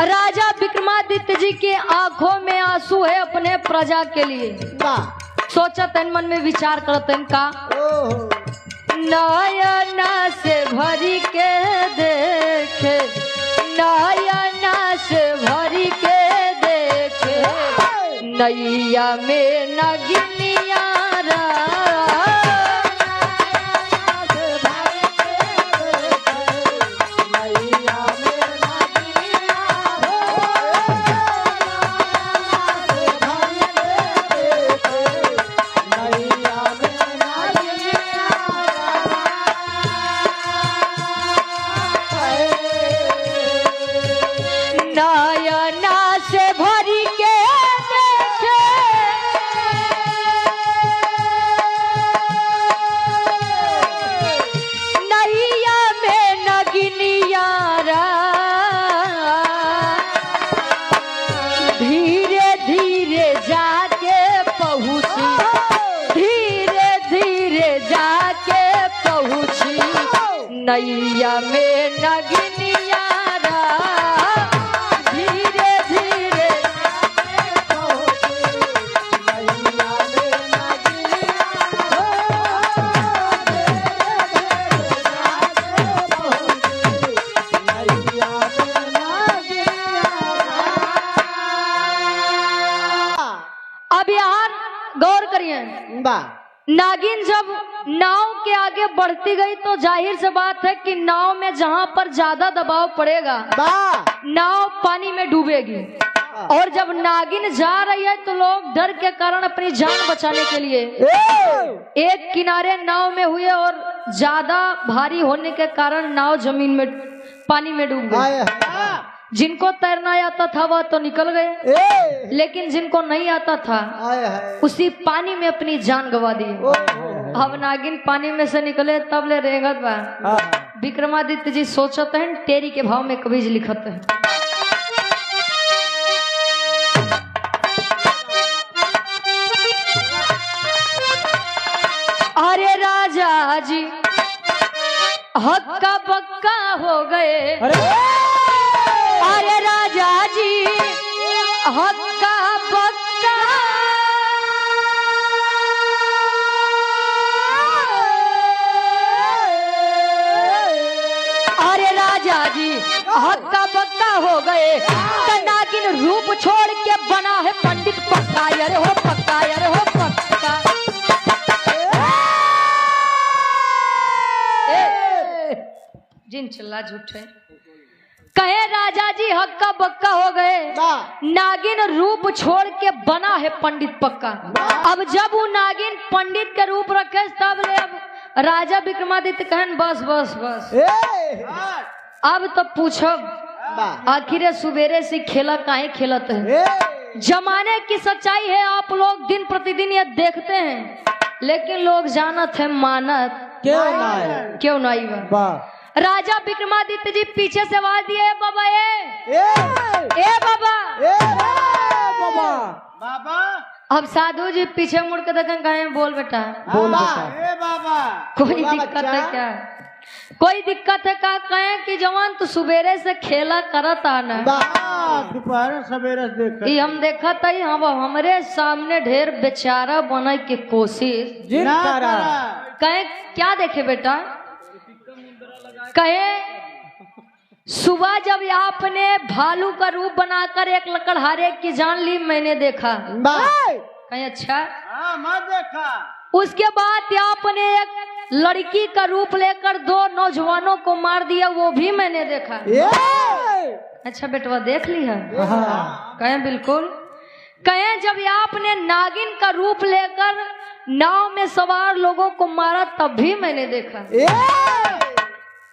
राजा विक्रमादित्य जी के आंखों में आंसू है अपने प्रजा के लिए। सोचत मन में विचार करते का नयना से भरी के देखे, नयना से भरी के देखे, नैया में नगिनिया नैया में नगिनिया धीरे धीरे अब यहाँ गौर करिए, नागिन जब नाव के आगे बढ़ती गई तो जाहिर से बात है कि नाव में जहां पर ज्यादा दबाव पड़ेगा नाव पानी में डूबेगी। और जब नागिन जा रही है तो लोग डर के कारण अपनी जान बचाने के लिए एक किनारे नाव में हुए और ज्यादा भारी होने के कारण नाव जमीन में पानी में डूब गई। जिनको तैरना आता था वह तो निकल गए, लेकिन जिनको नहीं आता था उसी पानी में अपनी जान गवा दी। अब नागिन पानी में से निकले तब ले रेंगत बा। विक्रमादित्य जी सोचते हैं टेरी के भाव में कभी लिखते हैं, अरे राजा जी हक्का बक्का हो गए, अरे राजा जी हक्का बक्का, अरे राजा जी हक्का बक्का हो गए। नागिन रूप छोड़ के बना है पंडित पक्का, अरे हो पक्का, अरे हो पक्का। जिन चिल्ला झूठे कहे राजा जी हक्का बक्का हो गए, नागिन रूप छोड़ के बना है पंडित पक्का। अब जब वो नागिन पंडित के रूप रखे तब ले अब राजा विक्रमादित्य कहन बस बस बस अब तो पूछो आखिर सवेरे से खेला काहे खेलत है। जमाने की सच्चाई है, आप लोग दिन प्रतिदिन ये देखते हैं, लेकिन लोग जानत है मानत क्यों नहीं बा। राजा विक्रमादित्य जी पीछे से आवाज दिए बाबा ए बाबा बाबा। अब साधु जी पीछे मुड़ के देखें कहे बोल बेटा बोल बेटा, बाबा कोई दिक्कत है क्या, कोई दिक्कत है का कहे कि जवान तू सवेरे से खेला करत आना सवेरे देख हम देखा था हम हमारे सामने ढेर बेचारा बने की कोशिश कहे क्या देखे बेटा, कहे सुबह जब आपने भालू का रूप बनाकर एक लकड़हारे की जान ली मैंने देखा। कहे अच्छा मत देखा। उसके बाद आपने एक लड़की का रूप लेकर दो नौजवानों को मार दिया वो भी मैंने देखा। अच्छा बेटवा देख लिया। कहे बिल्कुल। कहे जब आपने नागिन का रूप लेकर नाव में सवार लोगों को मारा तब भी मैंने देखा।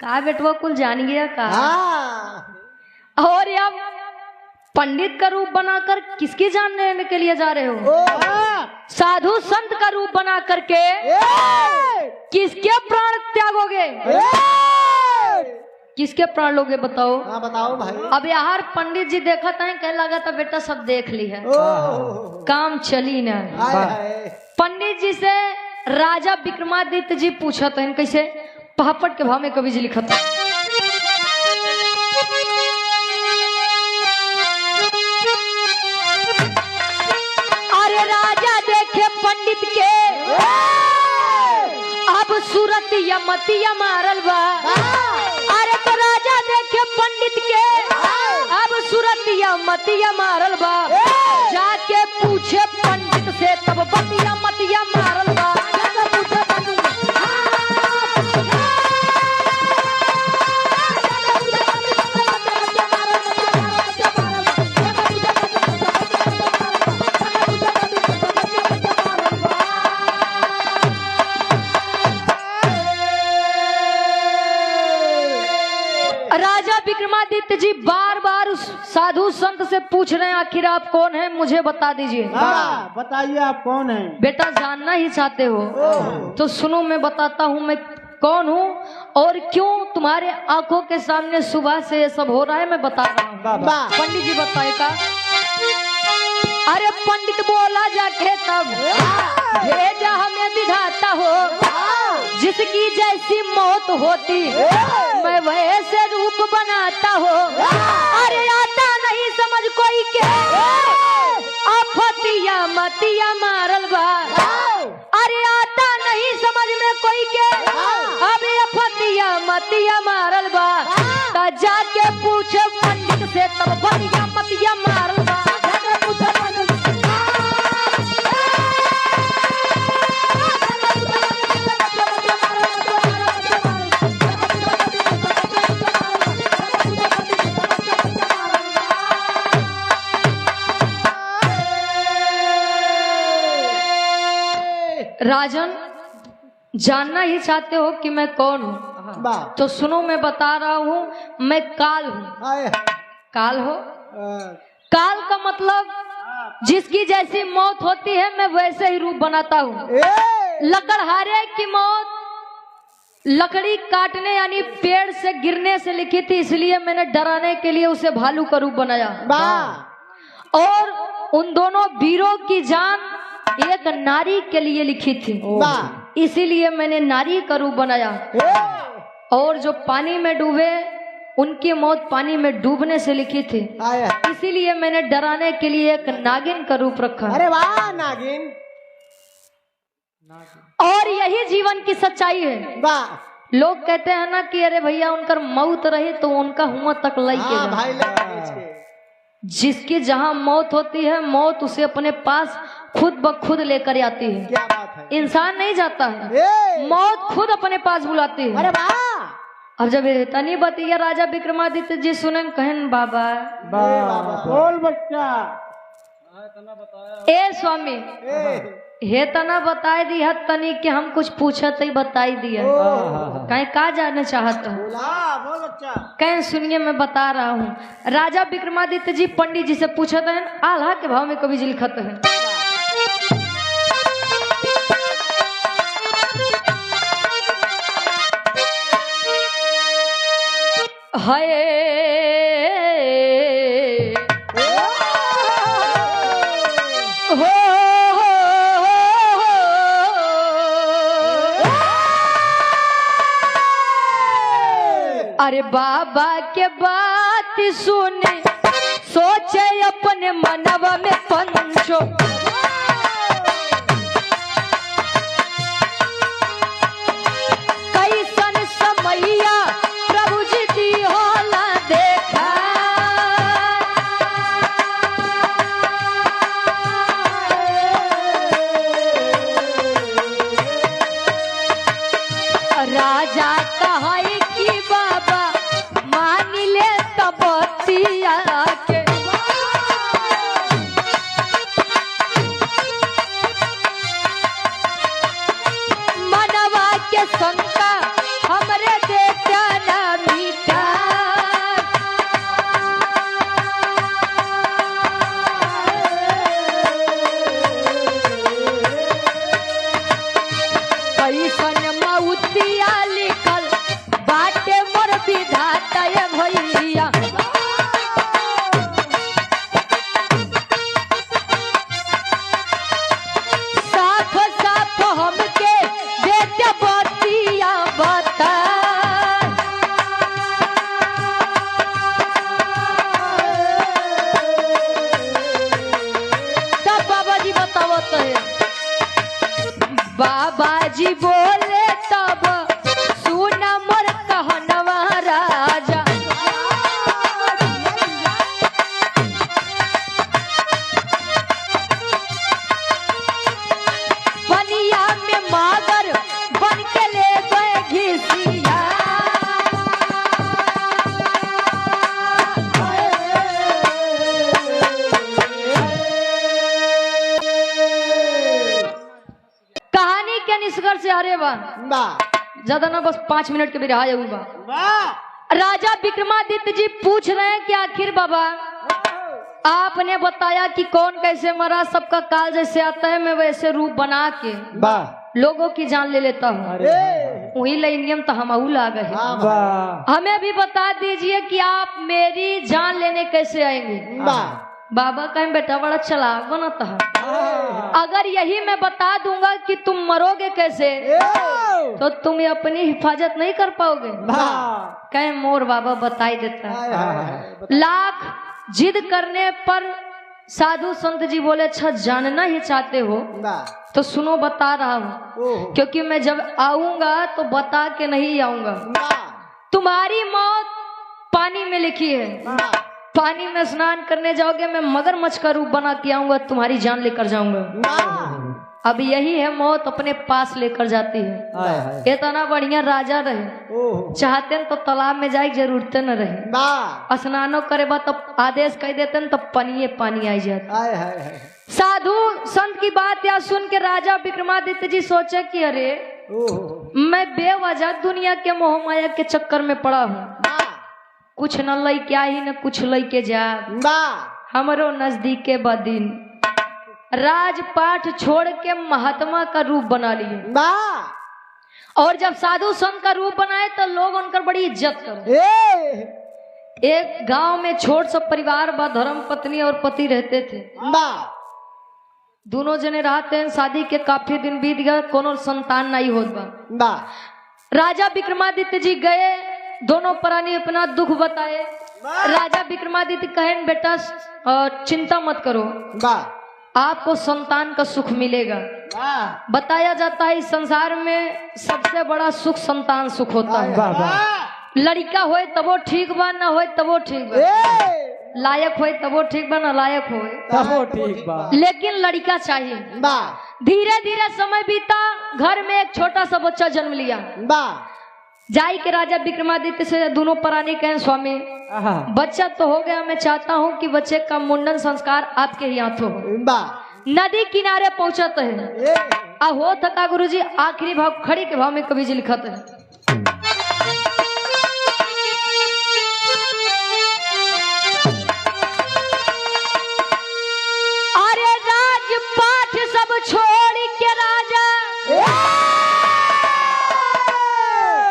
का बेटवा कुल जान गया का। और अब पंडित का रूप बनाकर किसकी जान लेने के लिए जा रहे हो, साधु संत का रूप बना करके किसके प्राण त्यागोगे, किसके प्राण लोगे बताओ। बताओ भाई। अब यार पंडित जी देखा था कह लगा था बेटा सब देख ली है काम चली ना। पंडित जी से राजा विक्रमादित्य जी पूछा था कैसे पहापट के भाव में कवि जी लिखा था, पंडित के अब सूरत यमतिया मारल बा। अरे तो राजा देखे पंडित के अब सूरत यमतिया मारल बा। जाके पूछे पंडित से तब बतिया मतिया मारल बा। राजा विक्रमादित्य जी बार बार उस साधु संत से पूछ रहे हैं, आखिर आप कौन हैं, मुझे बता दीजिए। बताइए आप कौन हैं? बेटा जानना ही चाहते हो तो सुनो, मैं बताता हूँ मैं कौन हूँ और क्यों तुम्हारे आंखों के सामने सुबह से ये सब हो रहा है, मैं बता रहा हूँ। पंडित जी बताए का। अरे पंडित बोला जाके तब भेजा हमें विधाता हो, जिसकी जैसी मौत होती मैं वैसे रूप बनाता हो। अरे आता नहीं समझ कोई के अफतिया मतिया मारल बा। अरे आता नहीं समझ में कोई के अभी अफतिया मतिया मारल बा। तो जाके पूछे पंडित से तब फतिया मतिया मारल बा। राजन जानना ही चाहते हो कि मैं कौन हूँ, तो सुनो मैं बता रहा हूँ, मैं काल हूँ। काल हो, काल का मतलब जिसकी जैसी मौत होती है मैं वैसे ही रूप बनाता हूँ। लकड़हारे की मौत लकड़ी काटने यानी पेड़ से गिरने से लिखी थी, इसलिए मैंने डराने के लिए उसे भालू का रूप बनाया। और उन दोनों वीरों की जान एक नारी के लिए लिखी थी, इसीलिए मैंने नारी का रूप बनाया। और जो पानी में डूबे उनकी मौत पानी में डूबने से लिखी थी, इसीलिए मैंने डराने के लिए एक नागिन का रूप रखा। अरे वाह नागिन। और यही जीवन की सच्चाई है। लोग कहते हैं ना कि अरे भैया उनका मौत रहे तो उनका हुआ तक लई जिसकी जहाँ मौत होती है मौत उसे अपने पास खुद ब खुद लेकर आती है। क्या बात है? इंसान नहीं जाता है, मौत खुद अपने पास बुलाती है। अरे वाह। और जब तनी बतिया राजा विक्रमादित्य जी सुने कहन बाबा बोल बच्चा। ए स्वामी हे तना बताए दी हद तनी कि हम कुछ पूछत ही बताई दिया, कहीं का जाने चाहत हो। बोल बच्चा। कहीं सुनिए मैं बता रहा हूँ। राजा विक्रमादित्य जी पंडित जी से पूछत हैं, आल्हा के भाव में कवि जी लिखत है। अरे बाबा के बात सुने सोचे अपने मनवा में पंचो, कैसन समैया प्रभु जी दी होला देखा। राजा कहा कि बाबा मान ले तबतिया जी बोले तब सुन मोर कहनवा राजा। पनिया में मागर बन के ले गए घिसिया। कहानी के निष्कर्ष से अरे वाह ज्यादा ना बस 5 मिनट के भी रहा बा। राजा विक्रमादित्य जी पूछ रहे हैं कि आखिर बाबा आपने बताया कि कौन कैसे मरा, सबका काल जैसे आता है मैं वैसे रूप बना के लोगों की जान ले लेता हूँ। वही लाइनियम तो हम ला गए। हमें भी बता दीजिए कि आप मेरी जान लेने कैसे आएंगे। बाबा कहें बेटा बड़ा चालाक बनाता है, अगर यही मैं बता दूंगा कि तुम मरोगे कैसे तो तुम अपनी हिफाजत नहीं कर पाओगे। कहें मोर बाबा बता ही देता है। लाख जिद करने पर साधु संत जी बोले अच्छा जानना ही चाहते हो तो सुनो बता रहा हूँ, क्योंकि मैं जब आऊंगा तो बता के नहीं आऊंगा। तुम्हारी मौत पानी में लिखी है, पानी में स्नान करने जाओगे मैं मगरमच्छ का रूप बना के आऊंगा, तुम्हारी जान लेकर जाऊंगा। अब यही है मौत अपने पास लेकर जाती है। इतना बढ़िया राजा रहे, चाहते न तो तालाब में जाए जरूरत न रहे, स्नानो करे बा तब आदेश कह देते न तब पानी आई जाती। साधु संत की बात या सुन के राजा विक्रमादित्य जी सोचे कि अरे मैं बेवजह दुनिया के मोह माया के चक्कर में पड़ा हूँ, कुछ न लई क्या ही न कुछ लई के जा। हमरो नजदीक के बदिन राजपाट छोड़ के महात्मा का रूप बना लिए, और जब साधु संत का रूप बनाए तो लोग उनका बड़ी इज्जत कर। एक गांव में छोट सा परिवार बा, धर्म पत्नी और पति रहते थे। दोनों जने रहते हैं, शादी के काफी दिन बीत गए, कोनो संतान नहीं होत बा। राजा विक्रमादित्य जी गए, दोनों प्राणी अपना दुख बताए। राजा विक्रमादित्य कहें बेटा चिंता मत करो, आपको संतान का सुख मिलेगा। बताया जाता है इस संसार में सबसे बड़ा सुख संतान सुख होता है। लड़का होए तबो ठीक बा, ना होए तबो ठीक बा, लायक होए तबो ठीक बा, ना लायक होए तबो ठीक बा, लेकिन लड़का चाहिए। धीरे धीरे समय बीता, घर में एक छोटा सा बच्चा जन्म लिया। जाई के राजा विक्रमादित्य से दोनों प्राणी कहें स्वामी बच्चा तो हो गया, मैं चाहता हूँ कि बच्चे का मुंडन संस्कार आपके ही हाथों हो। नदी किनारे पहुंचत है, हो थका गुरुजी आखिरी भाव खड़ी के भाव में कवि जी लिखत है। अरे राजपाट सब छोड़ के राजा,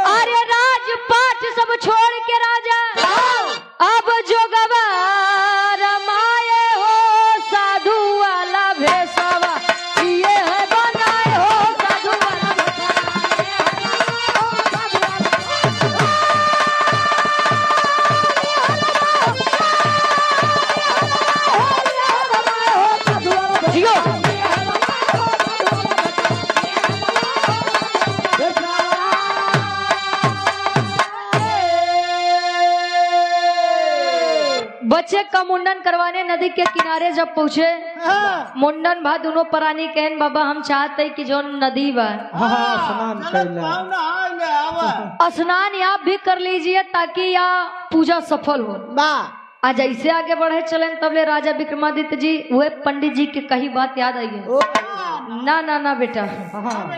अरे राजपाट सब छोड़ के राजा अब जो गवार माए हो साधु वाला भेसवा ये है बनाए हो साधु वाला बच्चे का मुंडन करवाने नदी के किनारे जब पहुँचे, मुंडन भा दोनों प्राणी कहन बाबा हम चाहते कि जो नदी बा स्नान आप भी कर लीजिए ताकि यह पूजा सफल हो। आज ऐसे आगे बढ़े चले तबले राजा विक्रमादित्य जी हुए पंडित जी की कही बात याद आई है। ना ना ना बेटा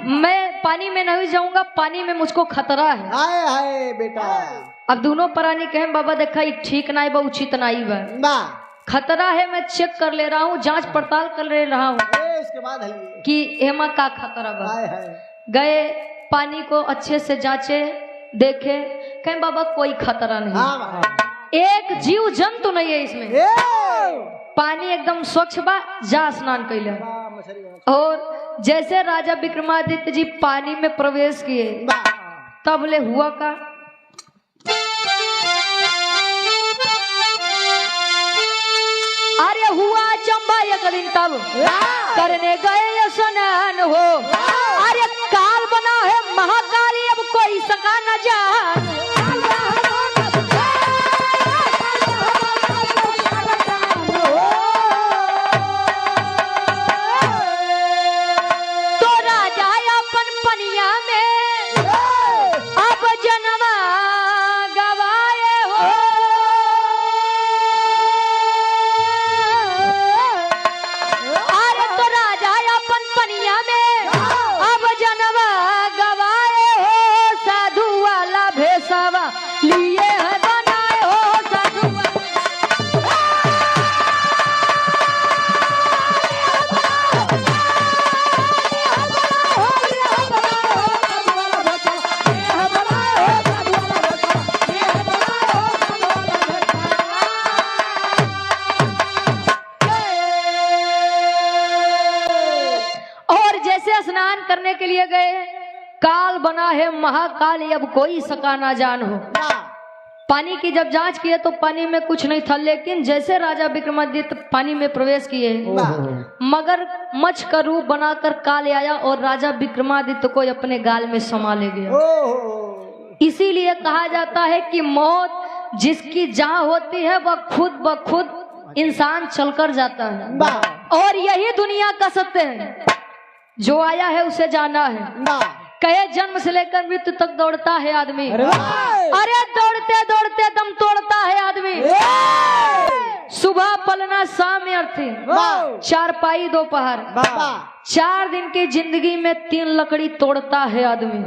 मैं पानी में नहीं जाऊंगा, पानी में मुझको खतरा है। हाय बेटा। अब दोनों प्राणी कहें बाबा देखा ठीक नहीं बा, उचित नहीं बा, खतरा है, मैं चेक कर ले रहा हूँ, जांच पड़ताल कर ले रहा हूँ इसके बाद कि हेमा का खतरा बा। गए पानी को अच्छे से जांचे, देखे, कहें बाबा कोई खतरा नहीं, एक जीव जंतु नहीं है इसमें, पानी एकदम स्वच्छ बा, जा स्नान कैले। और जैसे राजा विक्रमादित्य जी पानी में प्रवेश किए तब ले हुआ का अरे हुआ चंबा एक दिन तब करने गए स्नान हो, अरे काल बना स्नान करने के लिए गए। काल बना है महाकाल, अब कोई सका ना जान हो। पानी की जब जांच किए तो पानी में कुछ नहीं था, लेकिन जैसे राजा विक्रमादित्य पानी में प्रवेश किए, मगर मच्छ का रूप बनाकर काल आया और राजा विक्रमादित्य को अपने गाल में समा ले गया। इसीलिए कहा जाता है कि मौत जिसकी जहाँ होती है वह खुद ब खुद इंसान चलकर जाता है, और यही दुनिया का सत्य है। जो आया है उसे जाना है। कहे जन्म से लेकर मृत्यु तक दौड़ता है आदमी, अरे दौड़ते दौड़ते दम तोड़ता है आदमी। सुबह पलना शाम अर्थी, चारपाई दोपहर, 4 दिन की जिंदगी में 3 लकड़ी तोड़ता है आदमी।